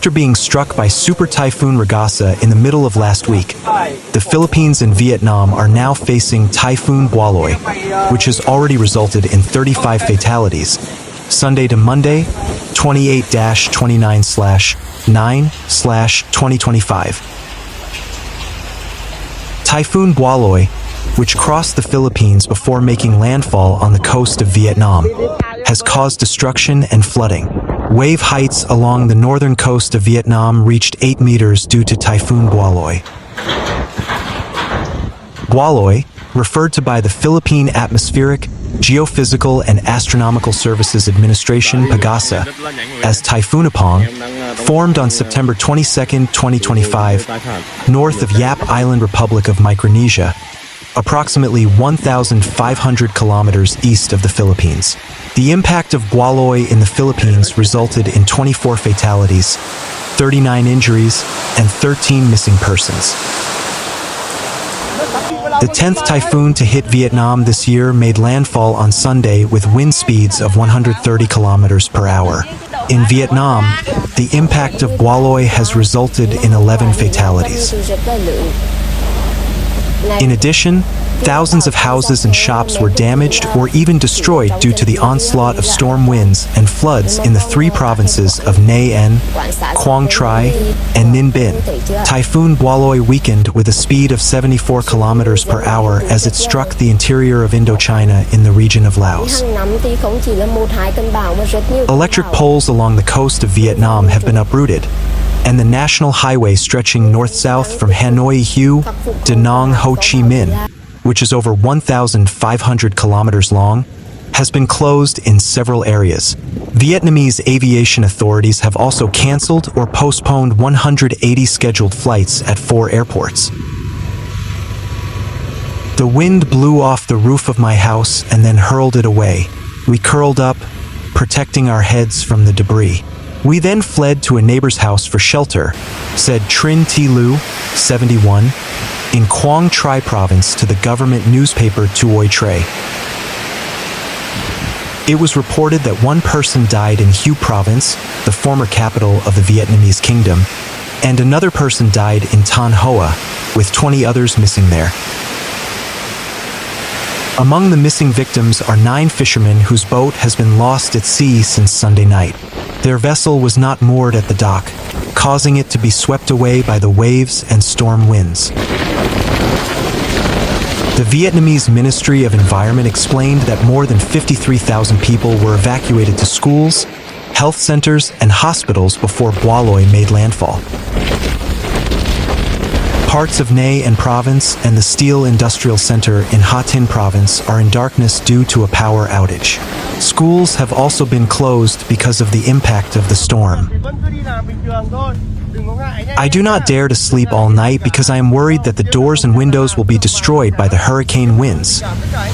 After being struck by Super Typhoon Ragasa in the middle of last week, the Philippines and Vietnam are now facing Typhoon Bualoi, which has already resulted in 35 fatalities, Sunday to Monday, 28-29/9/2025. Typhoon Bualoi, which crossed the Philippines before making landfall on the coast of Vietnam, has caused destruction and flooding. Wave heights along the northern coast of Vietnam reached 8 meters due to Typhoon Gualoy. Gualoy, referred to by the Philippine Atmospheric, Geophysical and Astronomical Services Administration (PAGASA) as Typhoon Apong, formed on September 22, 2025, north of Yap Island Republic of Micronesia, approximately 1,500 kilometers east of the Philippines. The impact of Gualoy in the Philippines resulted in 24 fatalities, 39 injuries, and 13 missing persons. The 10th typhoon to hit Vietnam this year made landfall on Sunday with wind speeds of 130 kilometers per hour. In Vietnam, the impact of Gualoy has resulted in 11 fatalities. In addition, thousands of houses and shops were damaged or even destroyed due to the onslaught of storm winds and floods in the 3 provinces of Nghe An, Quang Tri, and Ninh Binh. Typhoon Bualoi weakened with a speed of 74 kilometers per hour as it struck the interior of Indochina in the region of Laos. Electric poles along the coast of Vietnam have been uprooted, and the national highway stretching north-south from Hanoi to Nong Ho Chi Minh, which is over 1,500 kilometers long, has been closed in several areas. Vietnamese aviation authorities have also canceled or postponed 180 scheduled flights at 4 airports. The wind blew off the roof of my house and then hurled it away. We curled up, protecting our heads from the debris. We then fled to a neighbor's house for shelter, said Trin Thi Lu, 71, in Quang Tri province to the government newspaper Tuoi Tre. It was reported that 1 person died in Hue province, the former capital of the Vietnamese kingdom, and another person died in Thanh Hoa, with 20 others missing there. Among the missing victims are 9 fishermen whose boat has been lost at sea since Sunday night. Their vessel was not moored at the dock, causing it to be swept away by the waves and storm winds. The Vietnamese Ministry of Environment explained that more than 53,000 people were evacuated to schools, health centers, and hospitals before Bualoi made landfall. Parts of Nghe An province and the Steel Industrial Center in Ha Tinh province are in darkness due to a power outage. Schools have also been closed because of the impact of the storm. I do not dare to sleep all night because I am worried that the doors and windows will be destroyed by the hurricane winds,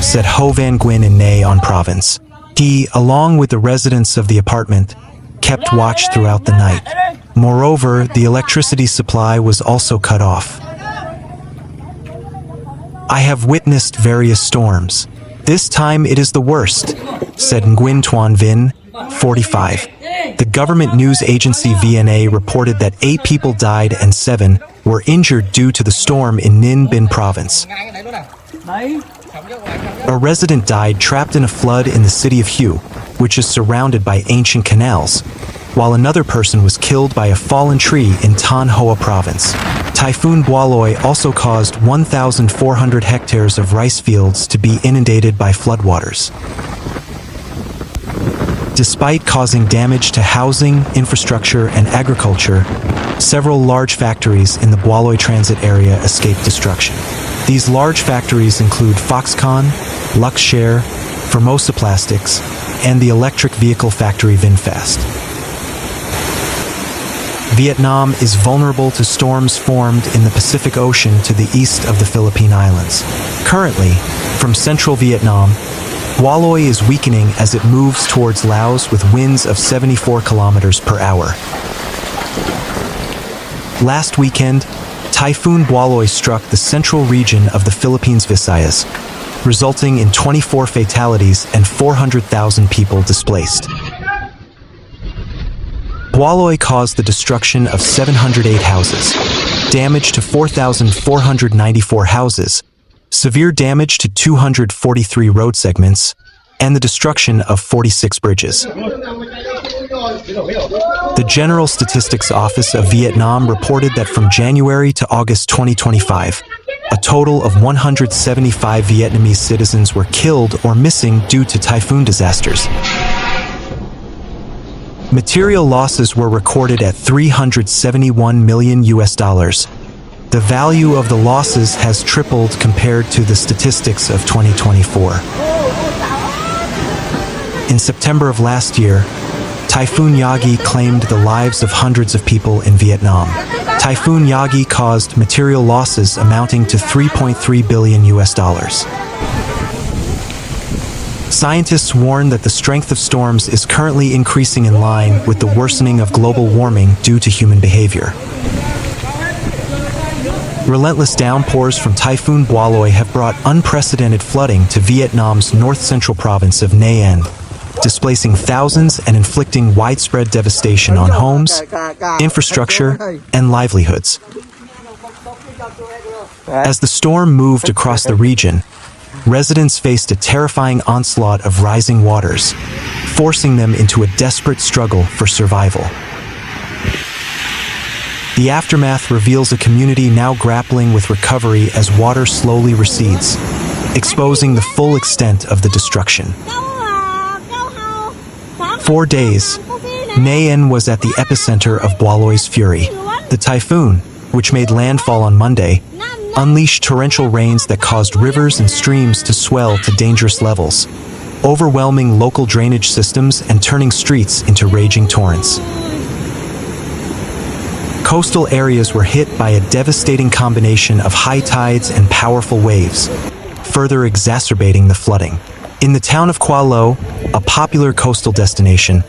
said Ho Van Nguyen in Nghe An province. He, along with the residents of the apartment, kept watch throughout the night. Moreover, the electricity supply was also cut off. I have witnessed various storms. This time it is the worst, said Nguyen Tuan Vinh, 45. The government news agency VNA reported that 8 people died and 7 were injured due to the storm in Ninh Binh province. A resident died trapped in a flood in the city of Hue, which is surrounded by ancient canals, while another person was killed by a fallen tree in Thanh Hoa province. Typhoon Bualoi also caused 1,400 hectares of rice fields to be inundated by floodwaters. Despite causing damage to housing, infrastructure, and agriculture, several large factories in the Bualoi transit area escaped destruction. These large factories include Foxconn, Luxshare, Formosa Plastics, and the electric vehicle factory VinFast. Vietnam is vulnerable to storms formed in the Pacific Ocean to the east of the Philippine Islands. Currently, from central Vietnam, Gualoy is weakening as it moves towards Laos with winds of 74 kilometers per hour. Last weekend, Typhoon Bualoi struck the central region of the Philippines Visayas, resulting in 24 fatalities and 400,000 people displaced. Bualoi caused the destruction of 708 houses, damage to 4,494 houses, severe damage to 243 road segments, and the destruction of 46 bridges. The General Statistics Office of Vietnam reported that from January to August 2025, a total of 175 Vietnamese citizens were killed or missing due to typhoon disasters. Material losses were recorded at $371 million. The value of the losses has tripled compared to the statistics of 2024. In September of last year, Typhoon Yagi claimed the lives of hundreds of people in Vietnam. Typhoon Yagi caused material losses amounting to $3.3 billion. Scientists warn that the strength of storms is currently increasing in line with the worsening of global warming due to human behavior. Relentless downpours from Typhoon Bualoi have brought unprecedented flooding to Vietnam's north-central province of Nghe An, displacing thousands and inflicting widespread devastation on homes, infrastructure, and livelihoods. As the storm moved across the region, residents faced a terrifying onslaught of rising waters, forcing them into a desperate struggle for survival. The aftermath reveals a community now grappling with recovery as water slowly recedes, exposing the full extent of the destruction. 4 days, Nghe An was at the epicenter of Bualoi's fury. The typhoon, which made landfall on Monday, unleashed torrential rains that caused rivers and streams to swell to dangerous levels, overwhelming local drainage systems and turning streets into raging torrents. Coastal areas were hit by a devastating combination of high tides and powerful waves, further exacerbating the flooding. In the town of Cua Lo, a popular coastal destination,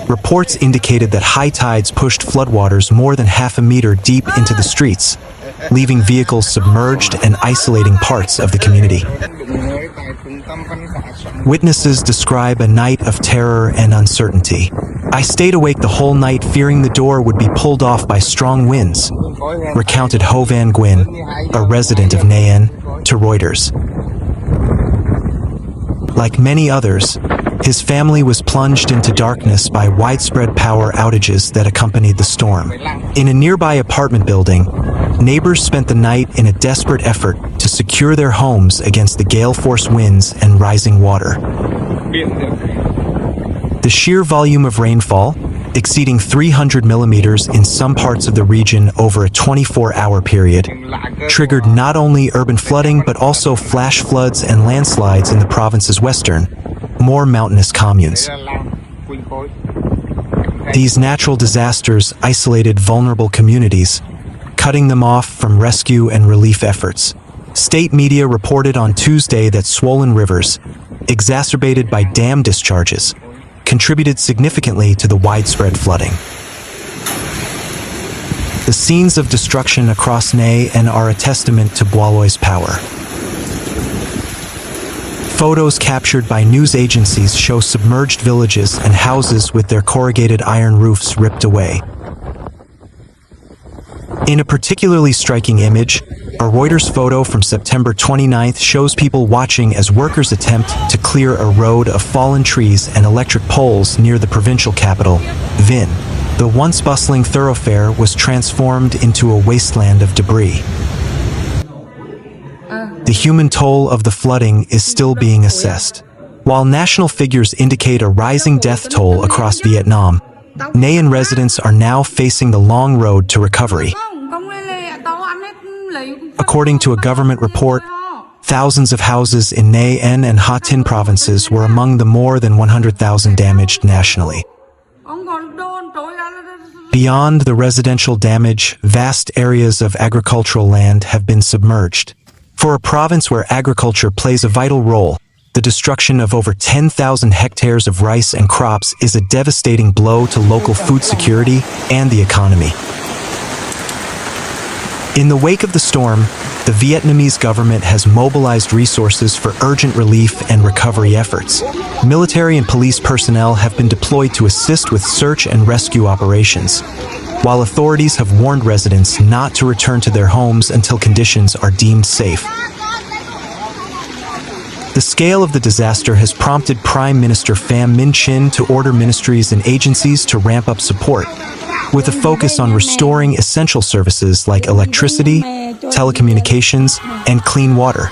reports indicated that high tides pushed floodwaters more than half a meter deep into the streets, leaving vehicles submerged and isolating parts of the community. Witnesses describe a night of terror and uncertainty. "I stayed awake the whole night fearing the door would be pulled off by strong winds," recounted Ho Van Nguyen, a resident of Nghe An, to Reuters. Like many others, his family was plunged into darkness by widespread power outages that accompanied the storm. In a nearby apartment building, neighbors spent the night in a desperate effort to secure their homes against the gale-force winds and rising water. The sheer volume of rainfall, exceeding 300 millimeters in some parts of the region over a 24-hour period, triggered not only urban flooding but also flash floods and landslides in the province's western, more mountainous communes. These natural disasters isolated vulnerable communities, cutting them off from rescue and relief efforts. State media reported on Tuesday that swollen rivers, exacerbated by dam discharges, contributed significantly to the widespread flooding. The scenes of destruction across Nghe An are a testament to Bualoi's power. Photos captured by news agencies show submerged villages and houses with their corrugated iron roofs ripped away. In a particularly striking image, a Reuters photo from September 29th shows people watching as workers attempt to clear a road of fallen trees and electric poles near the provincial capital, Vinh. The once bustling thoroughfare was transformed into a wasteland of debris. The human toll of the flooding is still being assessed. While national figures indicate a rising death toll across Vietnam, Nghe An residents are now facing the long road to recovery. According to a government report, thousands of houses in Nghe An and Ha Tinh provinces were among the more than 100,000 damaged nationally. Beyond the residential damage, vast areas of agricultural land have been submerged. For a province where agriculture plays a vital role, the destruction of over 10,000 hectares of rice and crops is a devastating blow to local food security and the economy. In the wake of the storm, the Vietnamese government has mobilized resources for urgent relief and recovery efforts. Military and police personnel have been deployed to assist with search and rescue operations, while authorities have warned residents not to return to their homes until conditions are deemed safe. The scale of the disaster has prompted Prime Minister Pham Minh Chinh to order ministries and agencies to ramp up support, with a focus on restoring essential services like electricity, telecommunications, and clean water.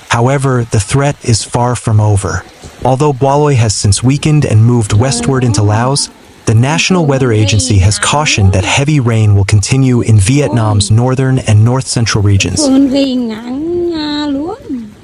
However, the threat is far from over. Although Bualoi has since weakened and moved westward into Laos, the National Weather Agency has cautioned that heavy rain will continue in Vietnam's northern and north-central regions.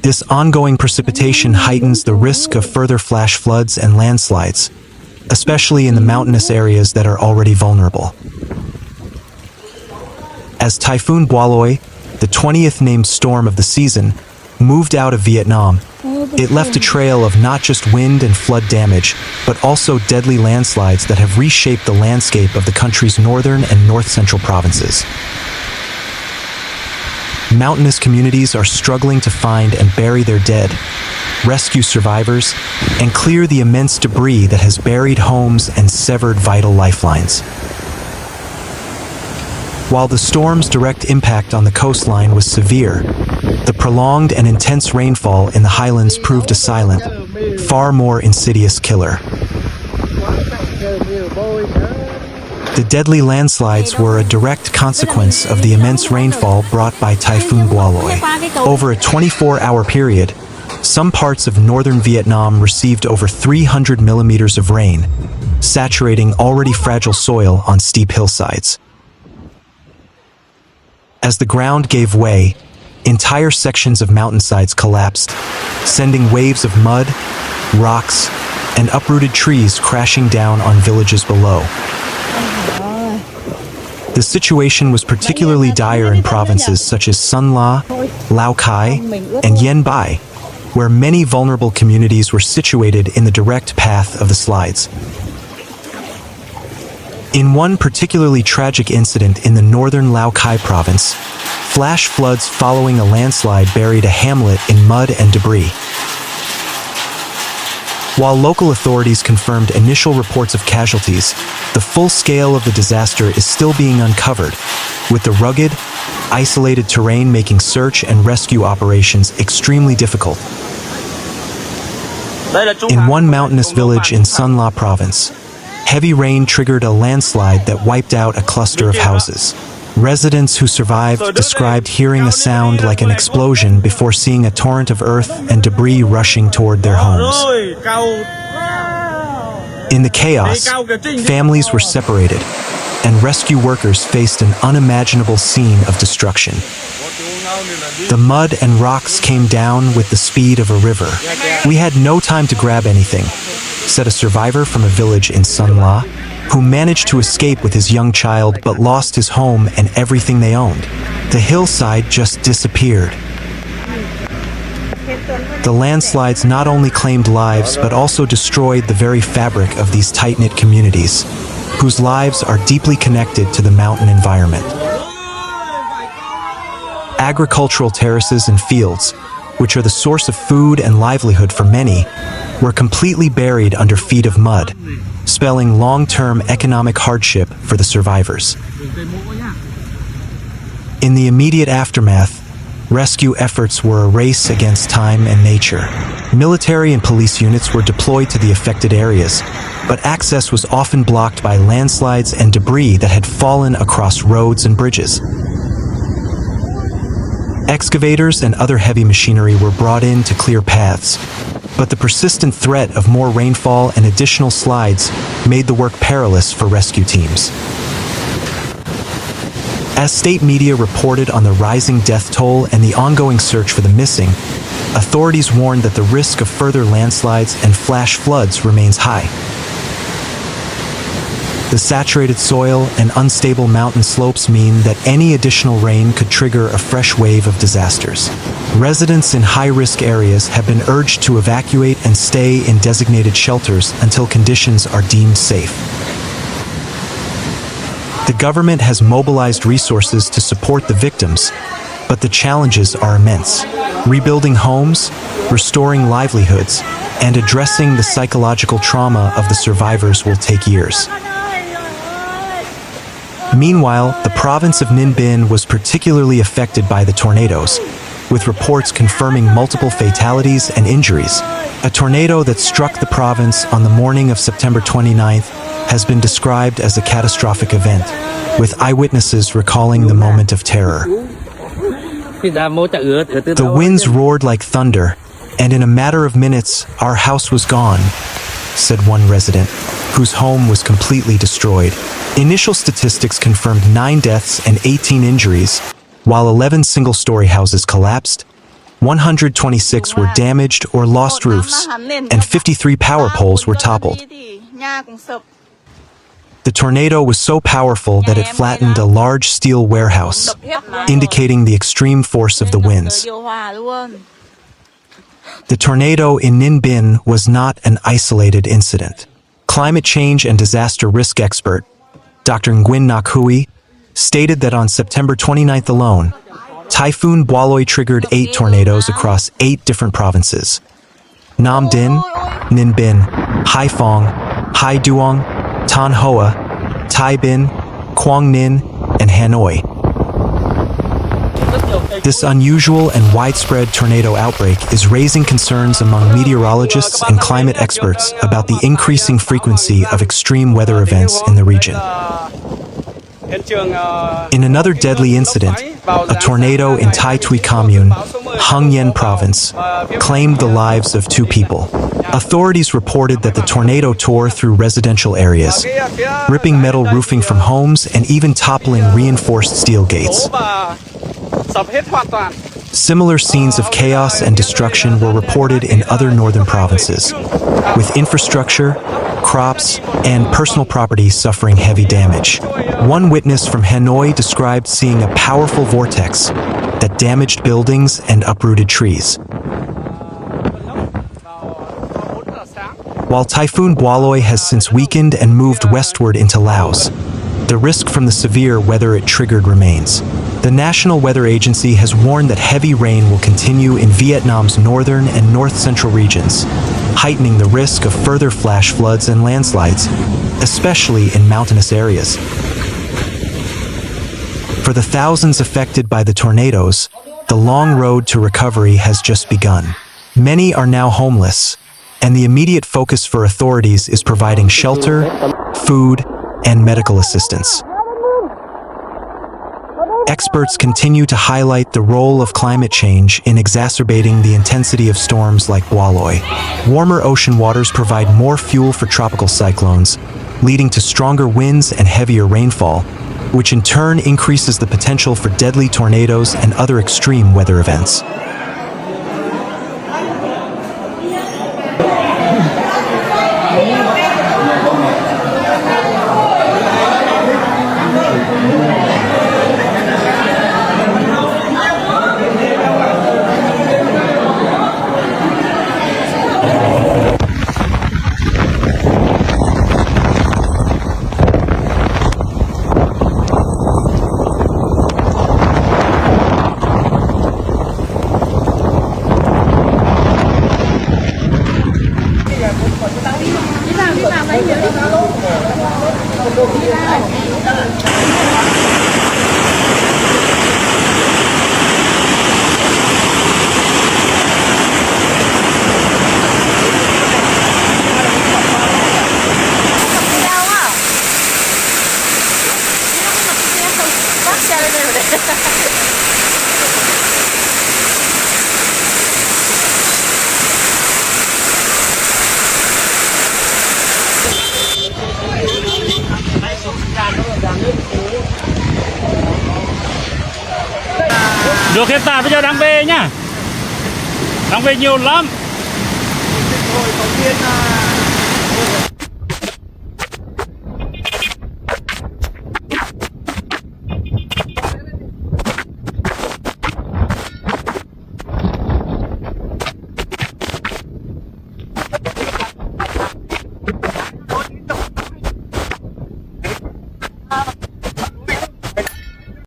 This ongoing precipitation heightens the risk of further flash floods and landslides, especially in the mountainous areas that are already vulnerable. As Typhoon Bualoi, the 20th named storm of the season, moved out of Vietnam, it left a trail of not just wind and flood damage, but also deadly landslides that have reshaped the landscape of the country's northern and north-central provinces. Mountainous communities are struggling to find and bury their dead, rescue survivors, and clear the immense debris that has buried homes and severed vital lifelines. While the storm's direct impact on the coastline was severe, the prolonged and intense rainfall in the highlands proved a silent, far more insidious killer. The deadly landslides were a direct consequence of the immense rainfall brought by Typhoon Bualoi. Over a 24-hour period, some parts of northern Vietnam received over 300 millimeters of rain, saturating already fragile soil on steep hillsides. As the ground gave way, entire sections of mountainsides collapsed, sending waves of mud, rocks, and uprooted trees crashing down on villages below. The situation was particularly dire in provinces such as Sun La, Lao Cai, and Yen Bai, where many vulnerable communities were situated in the direct path of the slides. In one particularly tragic incident in the northern Lao Cai province, flash floods following a landslide buried a hamlet in mud and debris. While local authorities confirmed initial reports of casualties, the full scale of the disaster is still being uncovered, with the rugged, isolated terrain making search and rescue operations extremely difficult. In one mountainous village in Sun La province, heavy rain triggered a landslide that wiped out a cluster of houses. Residents who survived described hearing a sound like an explosion before seeing a torrent of earth and debris rushing toward their homes. In the chaos, families were separated, and rescue workers faced an unimaginable scene of destruction. The mud and rocks came down with the speed of a river. "We had no time to grab anything," said a survivor from a village in Sun La, who managed to escape with his young child but lost his home and everything they owned. The hillside just disappeared. The landslides not only claimed lives but also destroyed the very fabric of these tight-knit communities, whose lives are deeply connected to the mountain environment. Agricultural terraces and fields, which are the source of food and livelihood for many, were completely buried under feet of mud, spelling long-term economic hardship for the survivors. In the immediate aftermath, rescue efforts were a race against time and nature. Military and police units were deployed to the affected areas, but access was often blocked by landslides and debris that had fallen across roads and bridges. Excavators and other heavy machinery were brought in to clear paths, but the persistent threat of more rainfall and additional slides made the work perilous for rescue teams. As state media reported on the rising death toll and the ongoing search for the missing, authorities warned that the risk of further landslides and flash floods remains high. The saturated soil and unstable mountain slopes mean that any additional rain could trigger a fresh wave of disasters. Residents in high-risk areas have been urged to evacuate and stay in designated shelters until conditions are deemed safe. The The government has mobilized resources to support the victims, but the challenges are immense. Rebuilding homes, restoring livelihoods, and addressing the psychological trauma of the survivors will take years. Meanwhile, the province of Ninh Binh was particularly affected by the tornadoes, with reports confirming multiple fatalities and injuries. A tornado that struck the province on the morning of September 29th has been described as a catastrophic event, with eyewitnesses recalling the moment of terror. The winds roared like thunder, and in a matter of minutes, our house was gone, said one resident, whose home was completely destroyed. Initial statistics confirmed 9 deaths and 18 injuries, while 11 single-story houses collapsed, 126 were damaged or lost roofs, and 53 power poles were toppled. The tornado was so powerful that it flattened a large steel warehouse, indicating the extreme force of the winds. The tornado in Ninh Binh was not an isolated incident. Climate change and disaster risk expert Dr. Nguyen Ngoc Huy stated that on September 29th alone, Typhoon Bualoi triggered 8 tornadoes across 8 different provinces: Nam Dinh, Ninh Binh, Hai Phong, Hai Duong, Thanh Hoa, Thái Bình, Quang Ninh, and Hanoi. This unusual and widespread tornado outbreak is raising concerns among meteorologists and climate experts about the increasing frequency of extreme weather events in the region. In another deadly incident, a tornado in Tai Tui Commune, Hưng Yên Province, claimed the lives of 2 people. Authorities reported that the tornado tore through residential areas, ripping metal roofing from homes and even toppling reinforced steel gates. Similar scenes of chaos and destruction were reported in other northern provinces, with infrastructure, crops, and personal property suffering heavy damage. One witness from Hanoi described seeing a powerful vortex that damaged buildings and uprooted trees. While Typhoon Bualoi has since weakened and moved westward into Laos, the risk from the severe weather it triggered remains. The National Weather Agency has warned that heavy rain will continue in Vietnam's northern and north-central regions, heightening the risk of further flash floods and landslides, especially in mountainous areas. For the thousands affected by the tornadoes, the long road to recovery has just begun. Many are now homeless, and the immediate focus for authorities is providing shelter, food, and medical assistance. Experts continue to highlight the role of climate change in exacerbating the intensity of storms like Bualoi. Warmer ocean waters provide more fuel for tropical cyclones, leading to stronger winds and heavier rainfall, which in turn increases the potential for deadly tornadoes and other extreme weather events. Được hectare bây giờ đang về nhá. Đang về nhiều lắm. Rồi phóng viên